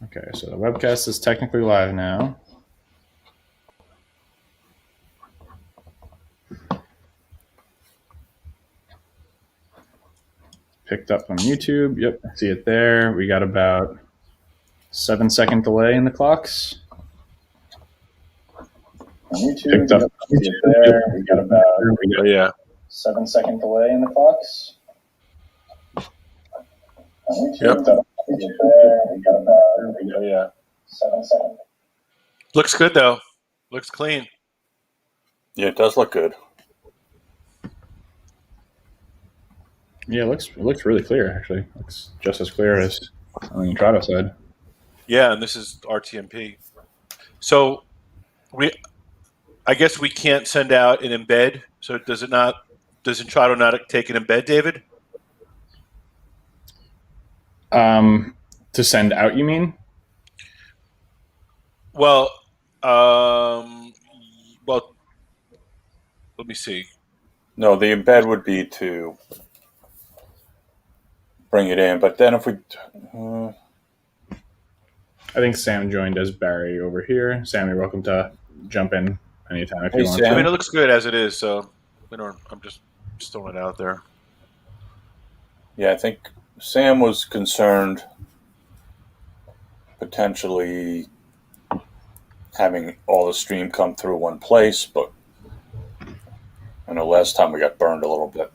Okay, so the webcast is technically live now. Picked up on YouTube. Yep, I see it there. We got about 7-second delay in the clocks. On YouTube, picked up on YouTube. There. We got about 7-second delay in the clocks. On YouTube, Yep. there. We got about 7-second. Looks good though. Looks clean. Yeah, it does look good. Yeah, it looks really clear actually. It looks just as clear as on the Intrado side. Yeah, and this is RTMP. So I guess we can't send out an embed. So does Intrado not take an embed, David? To send out, you mean? Well, let me see. No, the embed would be to bring it in, but then if we... I think Sam joined as Barry over here. Sam, you're welcome to jump in anytime if you want. Sam. I mean, it looks good as it is, so I'm just throwing it out there. Yeah, I think Sam was concerned potentially having all the stream come through one place, but I know last time we got burned a little bit.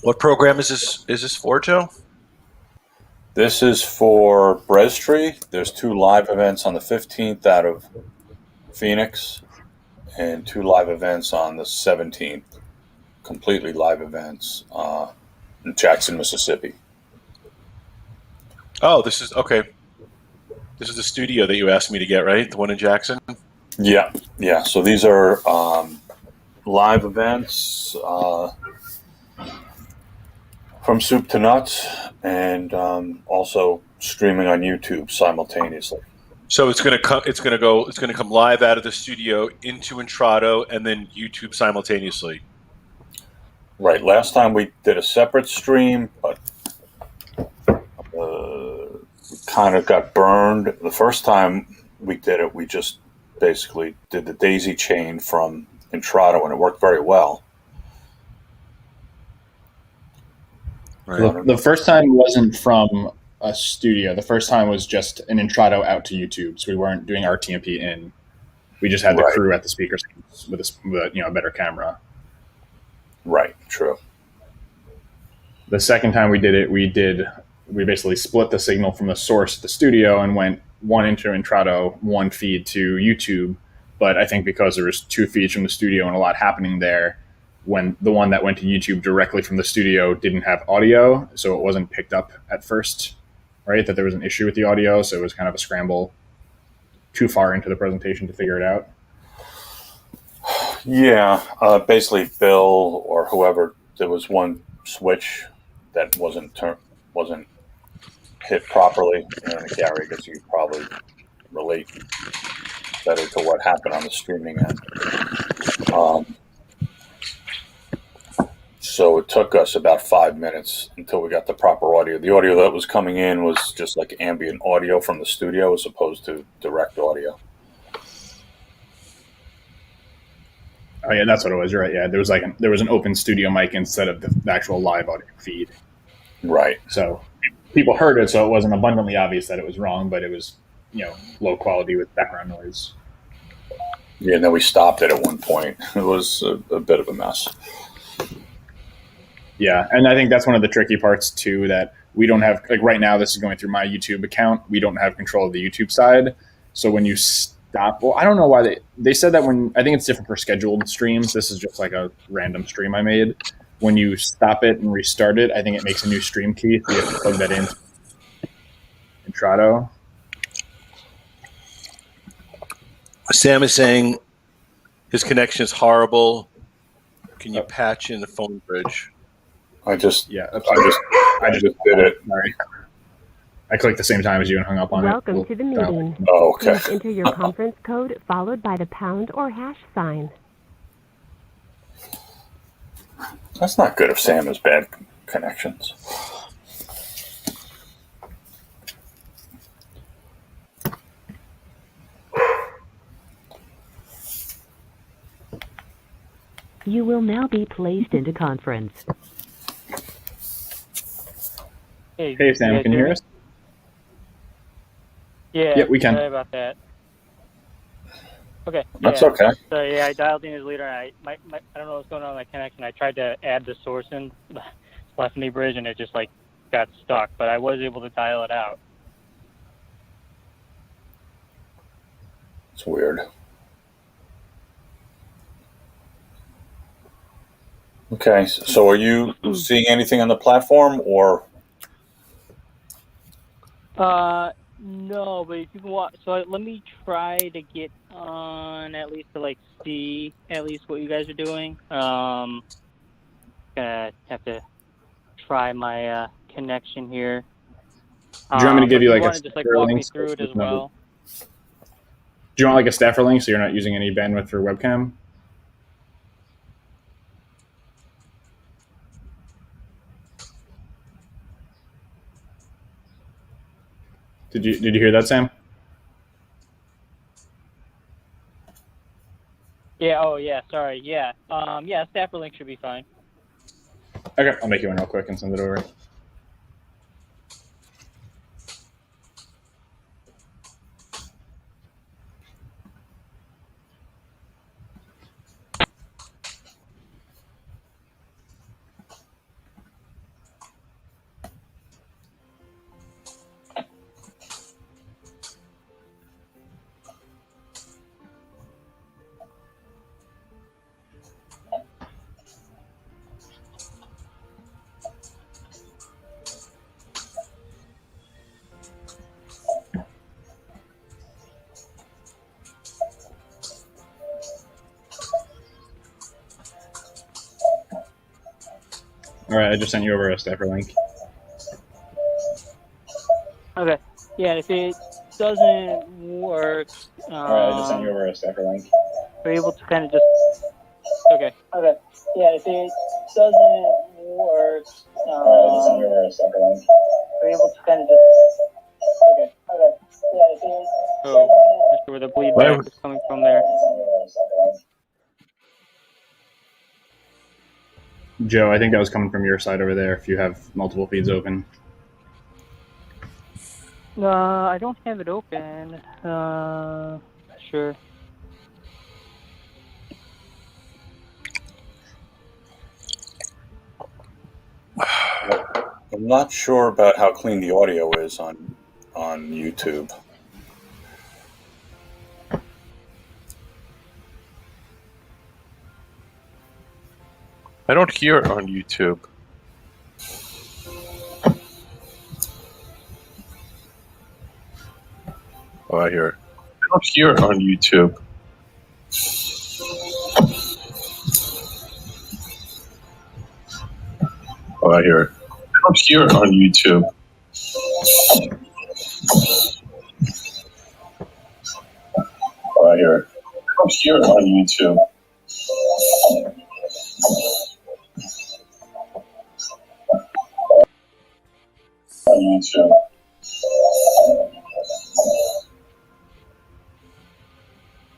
What program is this? Is this for, Joe? This is for Brestree. There's 2 live events on the 15th out of Phoenix and 2 live events on the 17th, completely live events in Jackson, Mississippi. Oh, this is okay. This is the studio that you asked me to get, right? The one in Jackson? Yeah. So these are live events from soup to nuts, and also streaming on YouTube simultaneously. So it's going to come live out of the studio into Intrado and then YouTube simultaneously. Right. Last time we did a separate stream, but kind of got burned. The first time we did it, we just basically did the daisy chain from Intrado, and it worked very well. Right. The first time wasn't from a studio. The first time was just an Intrado out to YouTube, so we weren't doing RTMP in. We just had the crew at the speakers with a better camera. Right. True. The second time we did it, we basically split the signal from the source at the studio and went one into Intrado, one feed to YouTube. But I think because there was 2 feeds from the studio and a lot happening there, when the one that went to YouTube directly from the studio didn't have audio, so it wasn't picked up at first, right? That there was an issue with the audio, so it was kind of a scramble too far into the presentation to figure it out. Yeah, basically Bill or whoever, there was one switch that wasn't hit properly. And Gary, I guess you probably relate better to what happened on the streaming end. So it took us about 5 minutes until we got the proper audio. The audio that was coming in was just like ambient audio from the studio as opposed to direct audio. Oh yeah, that's what it was. You're right. Yeah, there was an open studio mic instead of the actual live audio feed. Right. So people heard it, so it wasn't abundantly obvious that it was wrong, but it was low quality with background noise. Yeah, and then we stopped it at one point. It was a bit of a mess. Yeah, and I think that's one of the tricky parts too, that we don't have, like right now this is going through my YouTube account. We don't have control of the YouTube side. So when you stop, well, I don't know why they said that I think it's different for scheduled streams. This is just like a random stream I made. When you stop it and restart it, I think it makes a new stream key. So you have to plug that in Intrado. Sam is saying his connection is horrible. Can you patch in the phone bridge? I just did it. Sorry. I clicked the same time as you and hung up on Welcome to the meeting. Oh, okay. Please enter your conference code followed by the pound or hash sign. That's not good if Sam has bad connections. You will now be placed into conference. Hey, Sam, can you hear us? Yeah. Yep, we can. Sorry about that. Okay. That's yeah. okay. So yeah, I dialed in as leader. And I don't know what's going on with my connection. I tried to add the source in the telephony bridge, and it just like got stuck. But I was able to dial it out. It's weird. Okay, so are you seeing anything on the platform, or? No, but if you can watch, so let me try to get on at least to like see at least what you guys are doing. Gonna have to try my connection here. Do you want me to give But you if like you a want to just like staffer walk link? me through it as well. Do you want like a staffer link so you're not using any bandwidth for webcam? Did you hear that, Sam? Yeah. Oh, yeah. Sorry. Yeah. Yeah. Staffer link should be fine. Okay, I'll make you one real quick and send it over. All right, I just sent you over a staffer link. Okay. Yeah. If it doesn't work, All right, I just sent you over a staffer link. we're able to kind of just. Okay. Okay. Yeah. If it doesn't work, All right, I just sent you over a staffer link. we're able to kind of just. Okay. Okay. Yeah. If it. Oh, not sure where the bleed back is coming from there. Joe, I think that was coming from your side over there if you have multiple feeds open. I don't have it open. Sure. I'm not sure about how clean the audio is on YouTube. I don't hear it on YouTube. Oh, I hear it. I don't hear it on YouTube. Oh, I hear it. I don't hear it on YouTube. Oh, I hear it. I don't hear it on YouTube. On YouTube.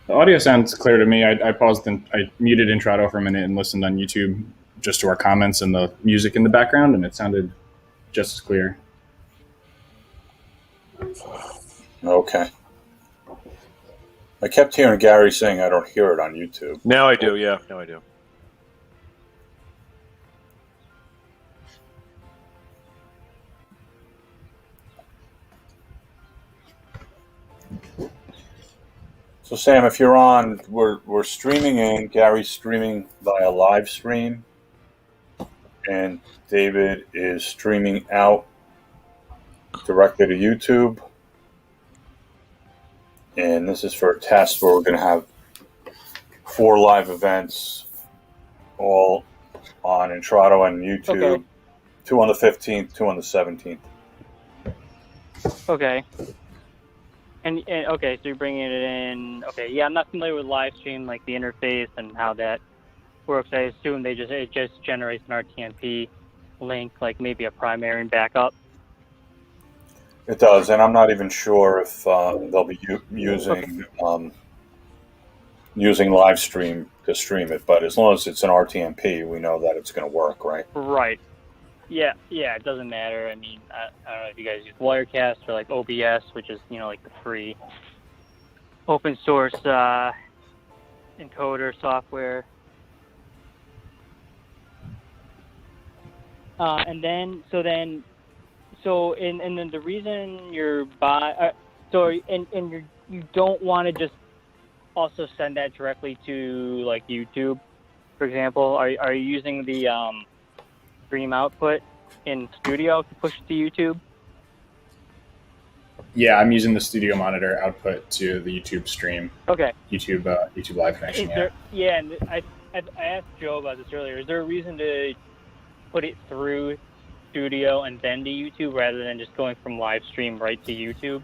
The audio sounds clear to me. I paused and I muted Intrado for a minute and listened on YouTube just to our comments and the music in the background, and it sounded just as clear. Okay. I kept hearing Gary saying I don't hear it on YouTube. Now I do, yeah. Now I do. So Sam, if you're on, we're streaming in. Gary's streaming via live stream, and David is streaming out directly to YouTube. And this is for a test where we're going to have 4 live events, all on Intrado and YouTube. Okay. 2 on the 15th, 2 on the 17th. Okay. And okay, so you're bringing it in. Okay, yeah, I'm not familiar with live stream, like the interface and how that works. I assume it just generates an RTMP link, like maybe a primary and backup. It does, and I'm not even sure if they'll be using live stream to stream it. But as long as it's an RTMP, we know that it's going to work, right? Right. Yeah, it doesn't matter. I mean, I don't know if you guys use Wirecast or like OBS, which is, like the free open source encoder software. And then the reason you're you don't want to just also send that directly to like YouTube, for example. Are you using the stream output in Studio to push to YouTube? Yeah, I'm using the studio monitor output to the YouTube stream. Okay. YouTube live connection. And I asked Joe about this earlier. Is there a reason to put it through Studio and then to YouTube rather than just going from live stream right to YouTube?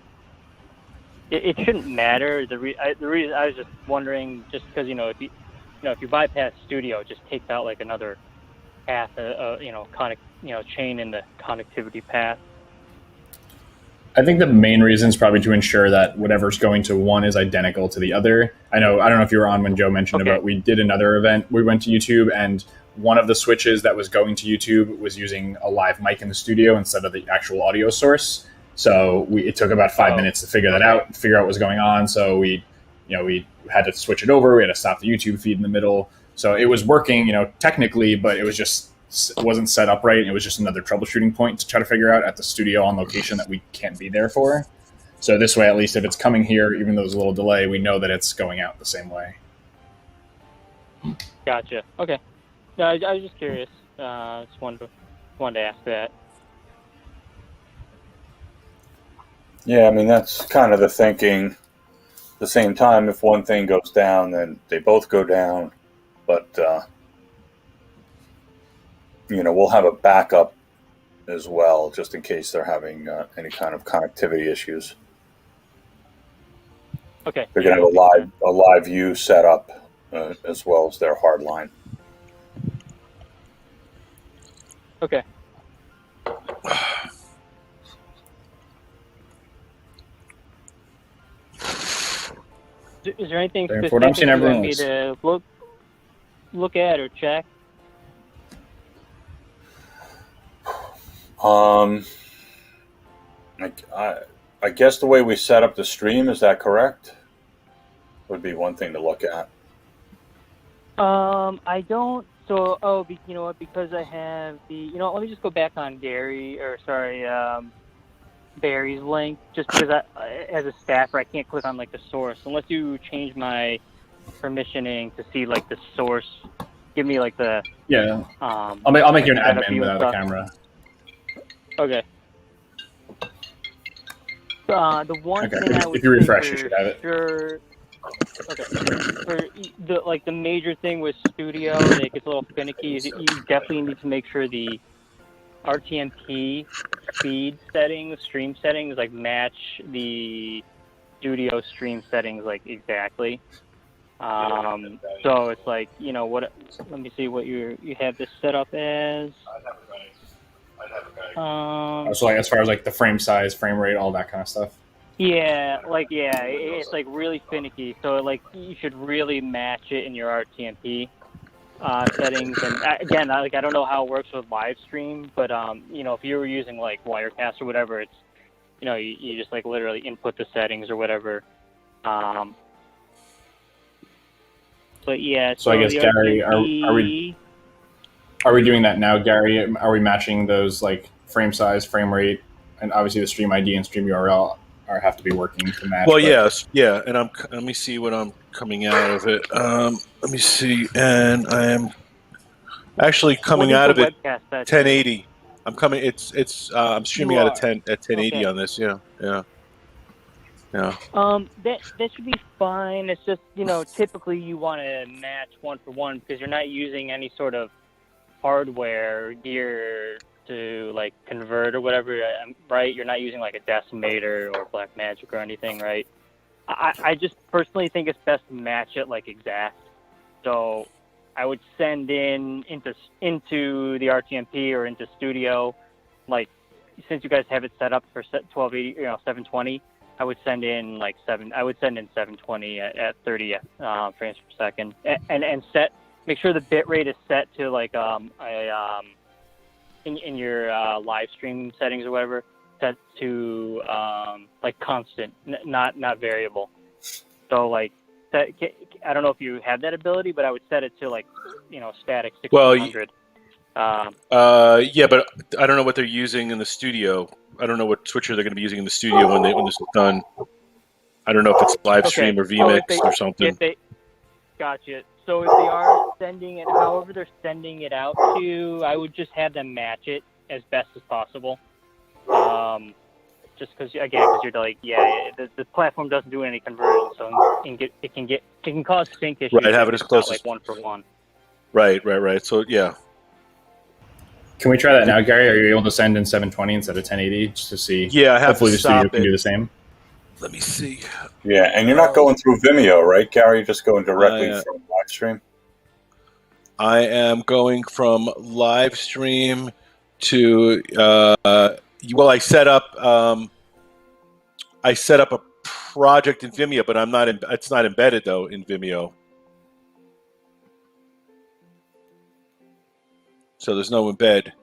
It shouldn't matter. The reason I was just wondering, just because if you bypass Studio, it just takes out like another path, chain in the connectivity path. I think the main reason is probably to ensure that whatever's going to one is identical to the other. I don't know if you were on when Joe mentioned about we did another event. We went to YouTube, and one of the switches that was going to YouTube was using a live mic in the studio instead of the actual audio source. So it took about 5 minutes to figure that out, figure out what was going on. So we had to switch it over. We had to stop the YouTube feed in the middle. So it was working, technically, but it wasn't set up right. It was just another troubleshooting point to try to figure out at the studio on location that we can't be there for. So this way, at least if it's coming here, even though there's a little delay, we know that it's going out the same way. Gotcha. Okay. No, I was just curious. Just wanted to ask that. Yeah, I mean, that's kind of the thinking. At the same time, if one thing goes down, then they both go down. But, we'll have a backup as well, just in case they're having any kind of connectivity issues. Okay. They're going to have a live view set up as well as their hard line. Okay. Is there anything specific you want me to look at or check? I guess the way we set up the stream, is that correct? Would be one thing to look at. I don't. So, you know what? Because I have let me just go back on Barry's link, just because as a staffer, I can't click on like the source unless you change my permissioning to see like the source. Give me like the I'll make you an admin without a camera. Okay. The one thing I would if you refresh, you should have it. Sure. Okay. For the major thing with Studio that gets a little finicky is that you definitely need to make sure the RTMP feed settings, stream settings, like match the Studio stream settings like exactly. So it's like what? Let me see what you have this set up as. So like as far as like the frame size, frame rate, all that kind of stuff. It's like really finicky. So like you should really match it in your RTMP settings. And again, I don't know how it works with live stream, but if you were using like Wirecast or whatever, it's you just like literally input the settings or whatever. But yeah. So I guess Gary, are we doing that now, Gary? Are we matching those like frame size, frame rate, and obviously the stream ID and stream URL have to be working to match? Well, yes, yeah. And let me see what I'm coming out of it. Let me see, and I am actually coming out of it 1080. I'm coming. I'm streaming out at 1080 on this. Yeah. That should be fine. It's just typically you want to match one for one because you're not using any sort of hardware gear to like convert or whatever, right? You're not using like a decimator or Blackmagic or anything, right? I just personally think it's best to match it like exact. So I would send into the RTMP or into Studio, like since you guys have it set up for 1280, 720. I would send in I would send in 720 at 30 frames per second, and make sure the bit rate is set to like in your live stream settings or whatever, set to like constant, not variable. So like that, I don't know if you have that ability, but I would set it to like static 1600. Yeah, but I don't know what they're using in the studio. I don't know what switcher they're going to be using in the studio when this is done. I don't know if it's live stream or vMix or something. Gotcha. So if they are sending it, however they're sending it out to, I would just have them match it as best as possible. Just because you're like, the platform doesn't do any conversion, so it can cause sync issues. Right, have it as close as like 1-for-1. Right. So yeah. Can we try that now, Gary? Are you able to send in 720 instead of 1080 just to see? Yeah, I have hopefully to the studio stop can it. do the same. Let me see. Yeah, and you're not going through Vimeo, right, Gary? You're just going directly from live stream? I am going from live stream to I set up a project in Vimeo, but it's not embedded though in Vimeo. So there's no embed,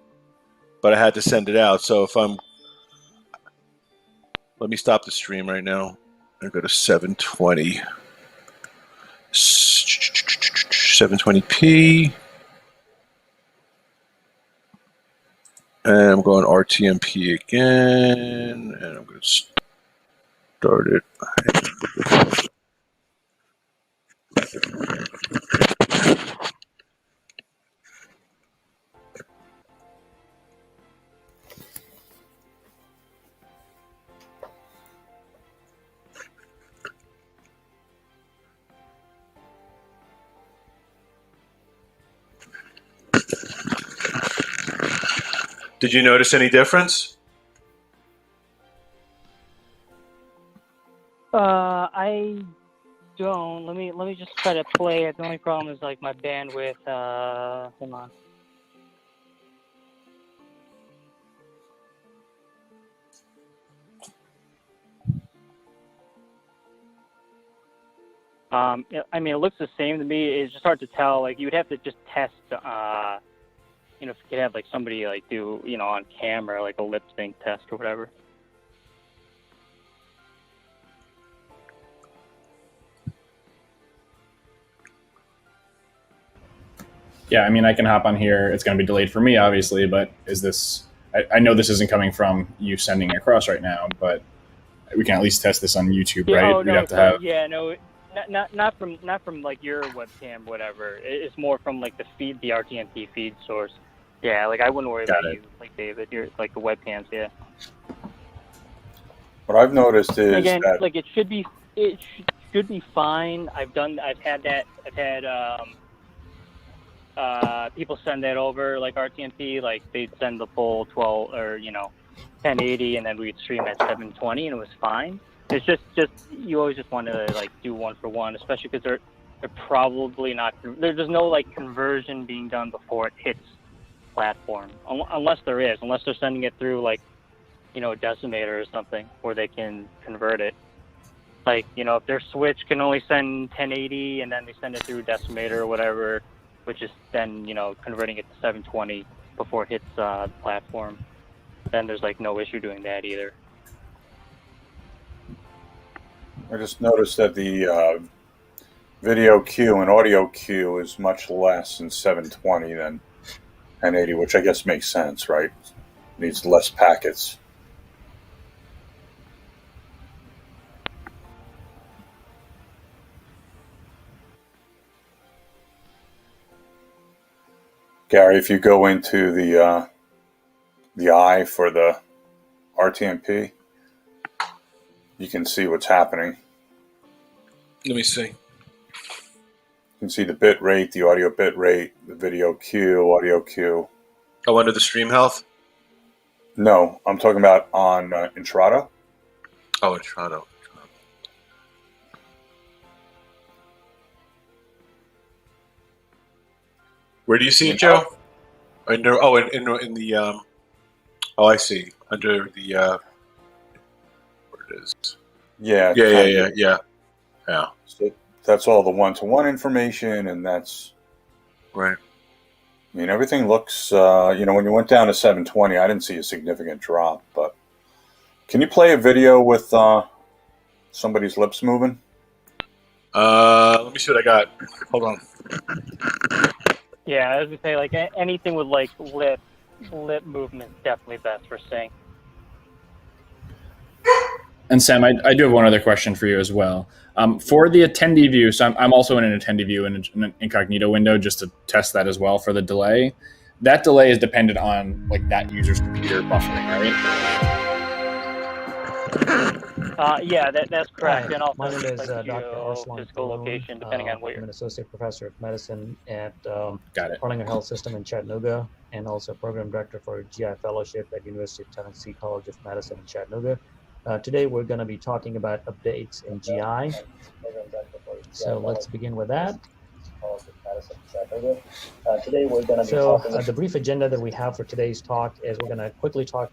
but I had to send it out. So let me stop the stream right now and go to 720. 720p. And I'm going RTMP again, and I'm going to start it. Did you notice any difference? I don't. Let me just try to play it. The only problem is like my bandwidth. Hold on. I mean, it looks the same to me. It's just hard to tell. Like, you would have to just test, if you could have, like, somebody, like, do, on camera, like, a lip sync test or whatever. Yeah, I mean, I can hop on here. It's going to be delayed for me, obviously, but is this... I know this isn't coming from you sending it across right now, but we can at least test this on YouTube, right? Oh, no, We'd have to have... Yeah, no... Not from like your webcam, whatever. It's more from like the RTMP feed source. Yeah, like I wouldn't worry about you, like David. You're like the webcams, yeah. What I've noticed is again, that like it should be fine. I've had people send that over like RTMP, like they'd send the full 12 or 1080, and then we'd stream at 720, and it was fine. It's just you always just want to like do 1-for-1, especially because they're probably not. There's no like conversion being done before it hits platform, unless they're sending it through like a decimator or something where they can convert it. Like if their switch can only send 1080 and then they send it through decimator or whatever, which is then converting it to 720 before it hits the platform, then there's like no issue doing that either. I just noticed that the video queue and audio queue is much less in 720 than 1080, which I guess makes sense, right? Needs less packets. Gary, if you go into the eye for the RTMP, you can see what's happening. Let me see. You can see the bit rate, the audio bit rate, the video queue, audio queue. Oh, under the stream health? No, I'm talking about on Intrado. Oh, Intrado. Where do you see it, Joe? Under in the oh, I see. Under the where it is. Yeah. Yeah. So that's all the one-to-one information, and that's Right. I mean, everything looks. When you went down to 720, I didn't see a significant drop. But can you play a video with somebody's lips moving? Let me see what I got. Hold on. Yeah, as we say, like anything with like lip movement, definitely best for sync. And Sam, I do have one other question for you as well. For the attendee view, so I'm also in an attendee view in an incognito window just to test that as well for the delay. That delay is dependent on like that user's computer buffering, right? Yeah, that's correct. Hi, And also, my name is like Dr. Arslan physical Falloon. location, depending on where I'm an associate professor of medicine at Got it. Harlinger Health System in Chattanooga, and also program director for GI Fellowship at University of Tennessee College of Medicine in Chattanooga. Today we're going to be talking about updates in GI. So let's begin with that. The brief agenda that we have for today's talk is we're going to quickly talk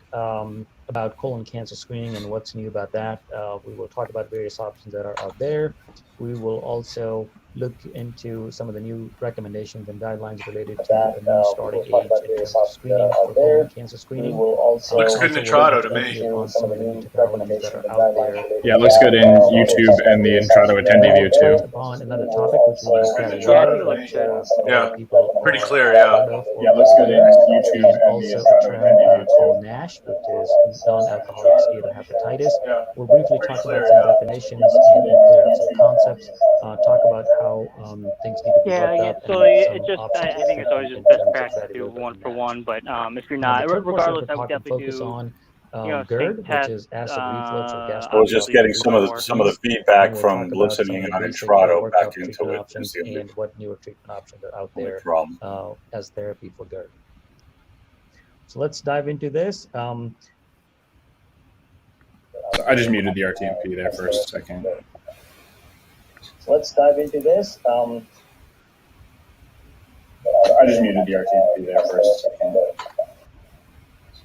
about colon cancer screening and what's new about that. We will talk about various options that are out there. We will also look into some of the new recommendations and guidelines related to the new starting age in terms of screening for colon cancer screening. Looks good in Intrado to me. On some of the new technologies that are out there. Yeah, it looks good in YouTube and the Intrado attendee view too. On another topic, which will be fairly Yeah, I think it rare, looks good. Yeah, people pretty are clear, yeah. aware of, Yeah, it looks good in YouTube and the also a Intrado term attendee view called too. NASH, which is non-alcoholic steatohepatitis. We'll briefly talk about some definitions and clear up some concepts. Talk about how things need to be Yeah, worked yeah. out. So and it some just, options I think it's always in just best terms of practice that to do if you're one for NASH. one. But if you're The not, third portion of regardless, the I would talk will definitely focus do on sync GERD, which test. is acid reflux or I was just Obviously, getting before. some of the and feedback we'll from talk about some listening of the on basic Intrado workup back into treatment it. options Is the and what newer treatment options are out only there problem. as therapy for GERD. So let's dive into this. So I just muted the RTMP there for a second. So let's dive into this. I just muted the RTMP there for a second.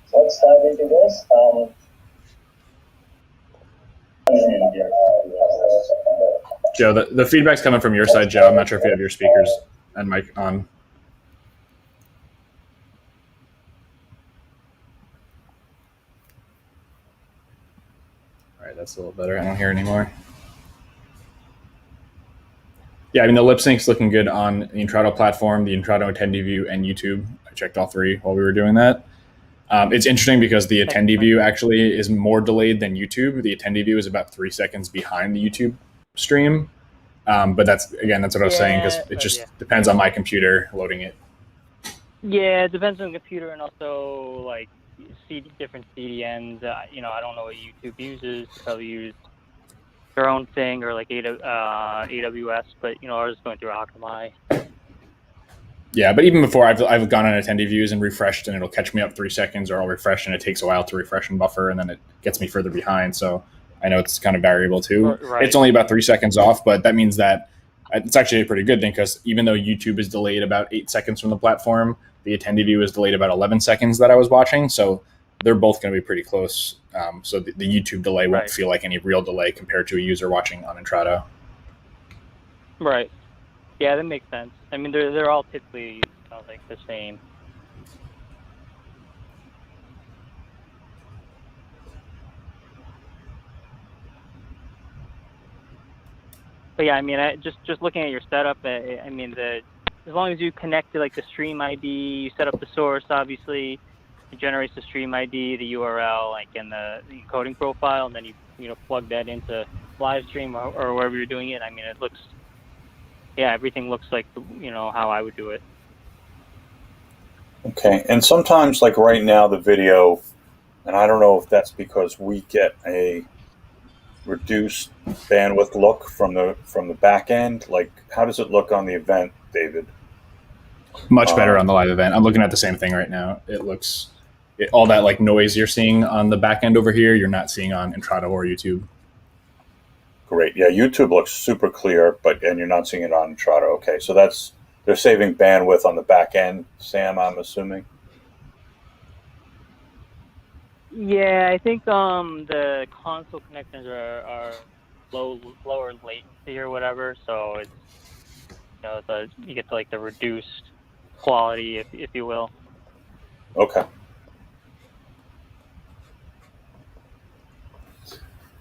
So let's dive into this. Joe, the feedback's coming from your side, Joe. I'm not sure if you have your speakers and mic on. All right, that's a little better. I don't hear anymore. Yeah, I mean, the lip sync's looking good on the Intrado platform, the Intrado attendee view, and YouTube. I checked all three while we were doing that. It's interesting because the attendee view actually is more delayed than YouTube. The attendee view is about 3 seconds behind the YouTube stream. But that's what I was saying, because it just depends on my computer loading it. Yeah, it depends on the computer and also like different CDNs. I don't know what YouTube uses. They probably use their own thing or like AWS, but ours is going through Akamai. Yeah, but even before I've gone on attendee views and refreshed, and it'll catch me up 3 seconds, or I'll refresh and it takes a while to refresh and buffer, and then it gets me further behind. So I know it's kind of variable too. Right. It's only about 3 seconds off, but that means that it's actually a pretty good thing, because even though YouTube is delayed about 8 seconds from the platform, the attendee view is delayed about 11 seconds that I was watching. So they're both going to be pretty close. So the YouTube delay won't feel like any real delay compared to a user watching on Intrado. Right. Yeah, that makes sense. I mean, they're all typically like the same. But yeah, I mean, just looking at your setup, I mean, as long as you connect to like the stream ID, you set up the source, obviously, it generates the stream ID, the URL, like in the encoding profile, and then you plug that into live stream or wherever you're doing it. I mean, it looks. Yeah, everything looks like how I would do it. Okay, and sometimes, like right now, the video, and I don't know if that's because we get a reduced bandwidth look from the back end. Like, how does it look on the event, David? Much better on the live event. I'm looking at the same thing right now. It looks all that like noise you're seeing on the back end over here, you're not seeing on Intrado or YouTube. Great. Yeah, YouTube looks super clear, and you're not seeing it on Intrado. Okay, so there's they're saving bandwidth on the back end, Sam, I'm assuming. Yeah, I think the console connectors are lower latency or whatever, so it's you get to like the reduced quality, if you will. Okay.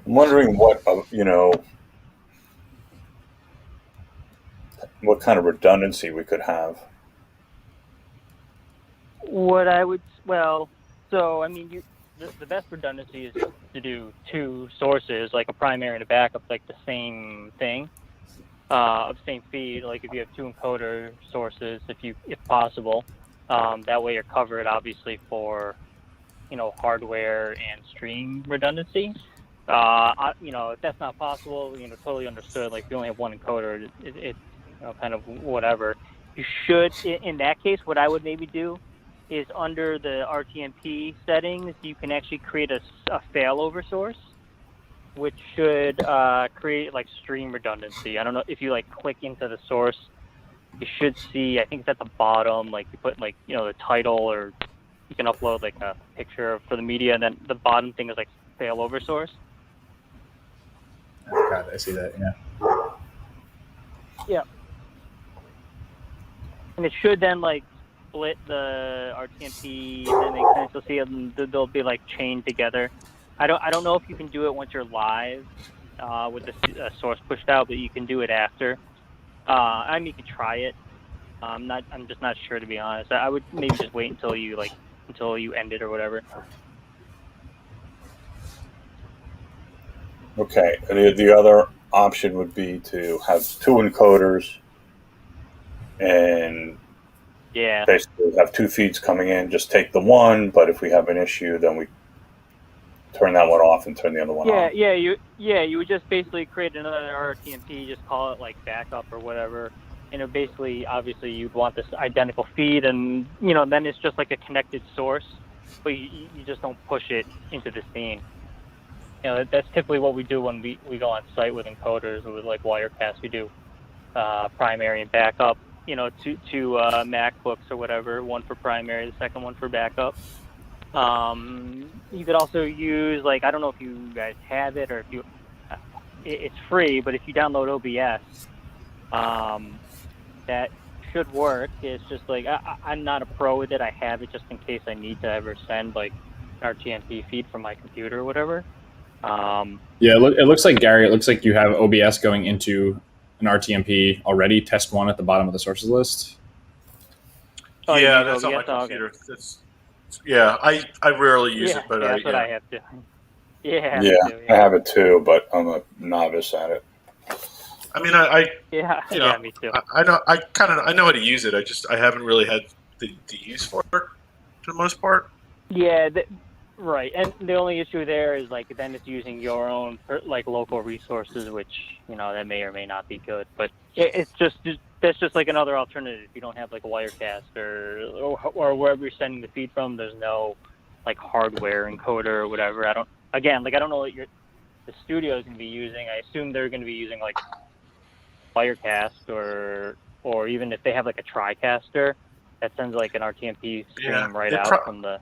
I'm wondering what what kind of redundancy we could have. What I would so I mean the best redundancy is to do two sources, like a primary and a backup, like the same thing, of same feed. Like if you have two encoder sources, if possible, that way you're covered obviously for hardware and stream redundancy. If that's not possible, totally understood. Like if you only have one encoder, it's kind of whatever. You should, in that case, what I would maybe do is under the RTMP settings, you can actually create a failover source, which should create like stream redundancy. I don't know if you like click into the source, you should see. I think it's at the bottom. Like you put like the title, or you can upload like a picture for the media, and then the bottom thing is like failover source. Oh, God, I see that. Yeah. Yeah. And it should then like split the RTMP. If that makes sense. You'll see them; they'll be like chained together. I don't know if you can do it once you're live with the source pushed out, but you can do it after. I mean, you could try it. I'm just not sure, to be honest. I would maybe just wait until you end it or whatever. Okay. The other option would be to have two encoders and basically have two feeds coming in. Just take the one, but if we have an issue, then we turn that one off and turn the other one on. You would just basically create another RTMP, just call it like backup or whatever. And basically, obviously, you'd want this identical feed, and then it's just like a connected source, but you just don't push it into the scene. That's typically what we do when we go on site with encoders or with like Wirecast. We do primary and backup. Two MacBooks or whatever, one for primary, the second one for backup. You could also use, like, I don't know if you guys have it or if it's free, but if you download OBS, that should work. It's just like I'm not a pro with it. I have it just in case I need to ever send like an RTMP feed from my computer or whatever. It looks like, Gary, it looks like you have OBS going into an RTMP already. Test one at the bottom of the sources list. Oh, yeah, that's on my computer. Okay. I rarely use it, but that's what I have to. Yeah, I have it too, but I'm a novice at it. I mean, me too. I know how to use it. I haven't really had the use for it for the most part. Yeah, right. And the only issue there is like then it's using your own like local resources, which that may or may not be good. But that's just like another alternative. If you don't have like a Wirecast or wherever you're sending the feed from, there's no like hardware encoder or whatever. I don't know what the studio is going to be using. I assume they're going to be using like Wirecast or even if they have like a TriCaster that sends like an RTMP stream out from the.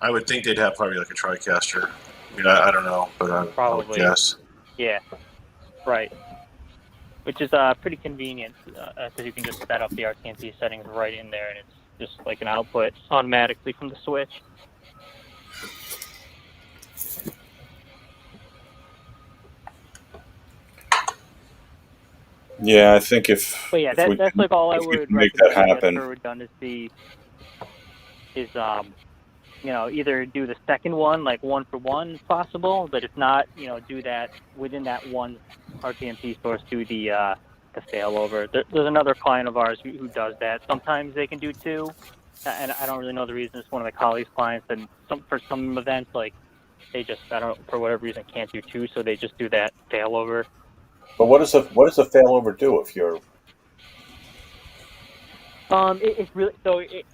I would think they'd have probably like a TriCaster. I mean, I don't know, but I would guess. Yeah, right. Which is pretty convenient because you can just set up the RTMP settings right in there, and it's just like an output automatically from the switch. Yeah, I think that's like all I would make that happen for redundancy is either do the second one like one for one if possible, but if not, do that within that one RTMP source, do the failover. There's another client of ours who does that. Sometimes they can do two, and I don't really know the reason. It's one of my colleagues' clients, and for some events like they just for whatever reason can't do two, so they just do that failover. But what does the failover do if you're? It's really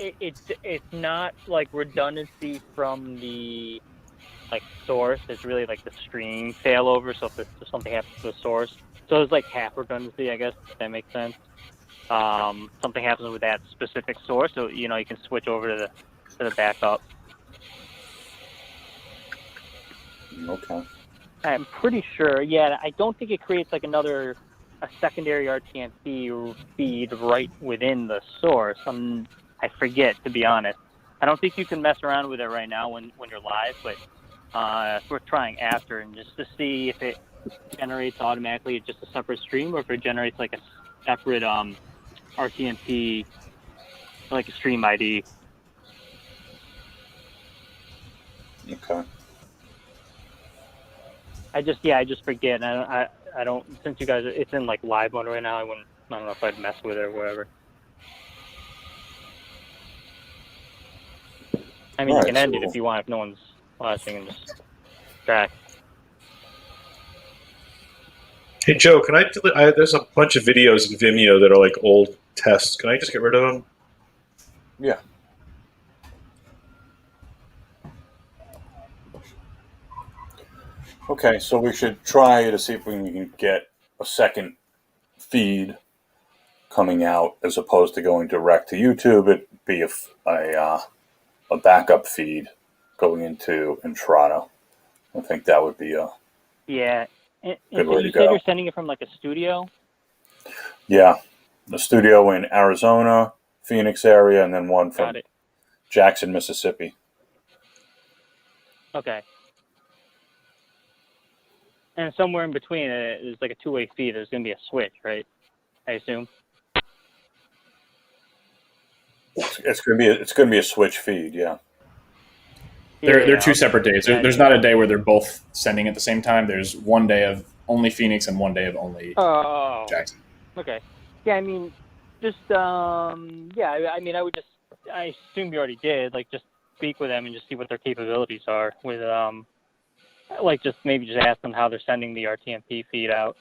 it's not like redundancy from the like source. It's really like the stream failover. So if something happens to the source, so it's like half redundancy, I guess, if that makes sense. something happens with that specific source, so you can switch over to the backup. Okay. I'm pretty sure. Yeah, I don't think it creates like a secondary RTMP feed right within the source. I forget, to be honest. I don't think you can mess around with it right now when you're live, but it's worth trying after and just to see if it generates automatically just a separate stream or if it generates like a separate RTMP, like a stream ID. Okay. I just forget. I don't, since you guys, it's in like live mode right now, I don't know if I'd mess with it or whatever. I mean, you can end it if you want, if no one's watching, and just track. Hey Joe, can there's a bunch of videos in Vimeo that are like old tests. Can I just get rid of them? Yeah. Okay, so we should try to see if we can get a second feed coming out as opposed to going direct to YouTube. It'd be a backup feed going into Entrado. I think that would be a yeah. And good so way you to said go. you're sending it from like a studio? Yeah, the studio in Arizona, Phoenix area, and then one from Jackson, Mississippi. Okay. And somewhere in between, there's like a two-way feed. There's going to be a switch, right? I assume. It's going to be a switch feed, yeah. They're two separate days. There's not a day where they're both sending at the same time. There's one day of only Phoenix and one day of only Jackson. Okay. Yeah, I mean, just I mean, I assume you already did. Like, just speak with them and just see what their capabilities are with like just ask them how they're sending the RTMP feed out.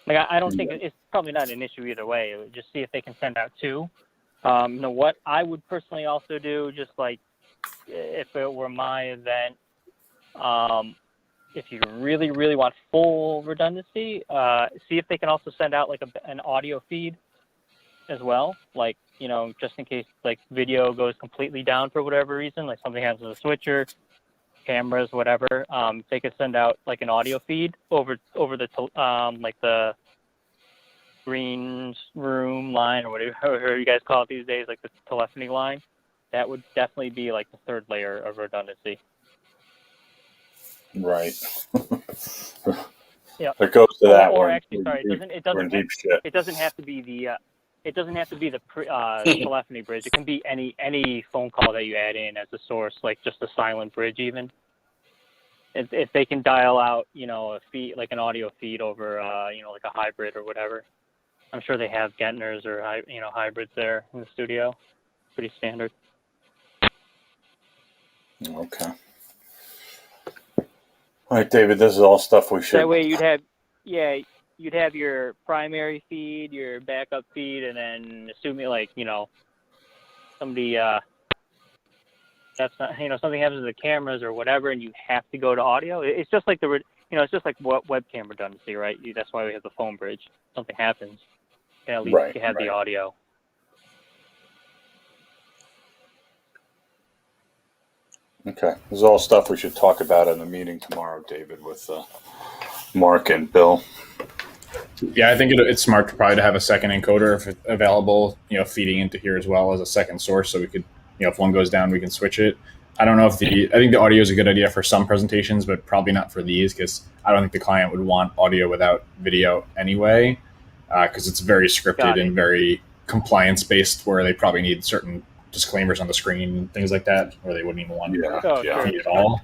Like, I don't think it's probably not an issue either way. Just see if they can send out two. What I would personally also do, just like if it were my event, if you really, really want full redundancy, see if they can also send out like an audio feed as well. Like, just in case like video goes completely down for whatever reason, like something happens with a switcher, cameras, whatever. They could send out like an audio feed over the like the green room line or whatever you guys call it these days, like the telephony line. That would definitely be like the third layer of redundancy. Right. Yeah. It goes to that. Or actually, sorry, it doesn't have to be the telephony bridge. It can be any phone call that you add in as a source, like just a silent bridge even. If they can dial out, a feed, like an audio feed over, like a hybrid or whatever. I'm sure they have Gentners or hybrids there in the studio. Pretty standard. Okay. All right, David. This is all stuff we should. That way, you'd have your primary feed, your backup feed, and then assuming somebody that's not something happens to the cameras or whatever, and you have to go to audio. It's just like it's just like what webcam redundancy, right? That's why we have the phone bridge. Something happens, and at least you have the audio. Okay, this is all stuff we should talk about in the meeting tomorrow, David, with Mark and Bill. Yeah, I think it's smart to have a second encoder if it's available, feeding into here as well as a second source, so we could, if one goes down, we can switch it. I don't know I think the audio is a good idea for some presentations, but probably not for these, because I don't think the client would want audio without video anyway, because it's very scripted and very compliance-based, where they probably need certain disclaimers on the screen, things like that, or they wouldn't even want to feed at all.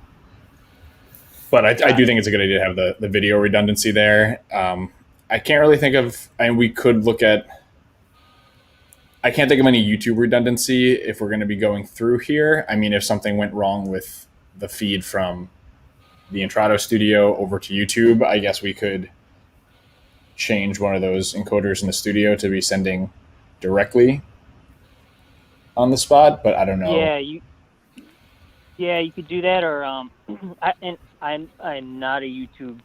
But I do think it's a good idea to have the video redundancy there. I can't really think of, we could look at, I can't think of any YouTube redundancy if we're going to be going through here. I mean, if something went wrong with the feed from the Entrado studio over to YouTube, I guess we could change one of those encoders in the studio to be sending directly on the spot, but I don't know. Yeah, you could do that, or I'm not a YouTube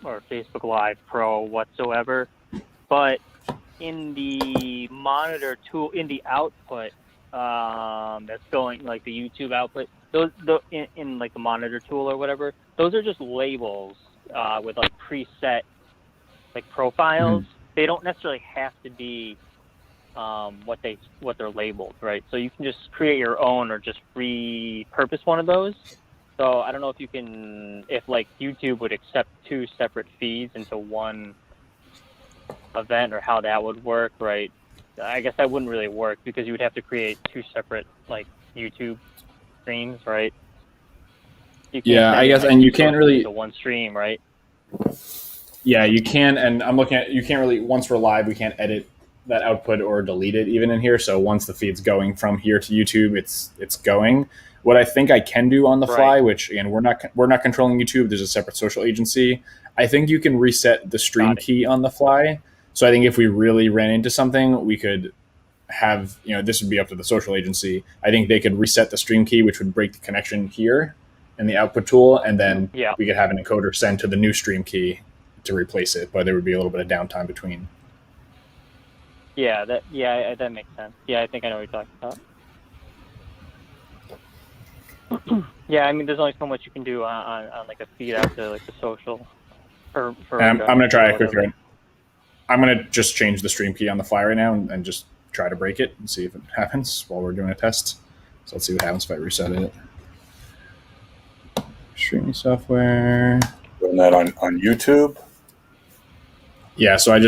or Facebook Live pro whatsoever, but in the monitor tool, in the output, that's going like the YouTube output, in like the monitor tool or whatever, those are just labels with like preset like profiles. Mhm. They don't necessarily have to be what they're labeled, right? So you can just create your own or just repurpose one of those. So I don't know if like YouTube would accept 2 separate feeds into one event or how that would work, right? I guess that wouldn't really work because you would have to create 2 separate like YouTube streams, right? You can't Yeah, send I your guess, and you YouTube can't sources really. into one stream, right? Yeah, you can, and I'm looking at, you can't really, once we're live, we can't edit that output or delete it even in here. So once the feed's going from here to YouTube, it's going. What I think I can do on the fly, Right. which again, we're not controlling YouTube. There's a separate social agency. I think you can reset the stream Got it. key on the fly. So I think if we really ran into something, we could have, this would be up to the social agency. I think they could reset the stream key, which would break the connection here in the output tool, and then Yeah. we could have an encoder send to the new stream key to replace it, but there would be a little bit of downtime between. Yeah, that makes sense. Yeah, I think I know what you're talking about. Yeah, I mean, there's only so much you can do on like a feed out to like the social. For I'm going to try a quick whatever. here. I'm going to just change the stream key on the fly right now and just try to break it and see if it happens while we're doing a test. So let's see what happens if I reset it. Streaming software. Doing that on YouTube. Yeah, so I just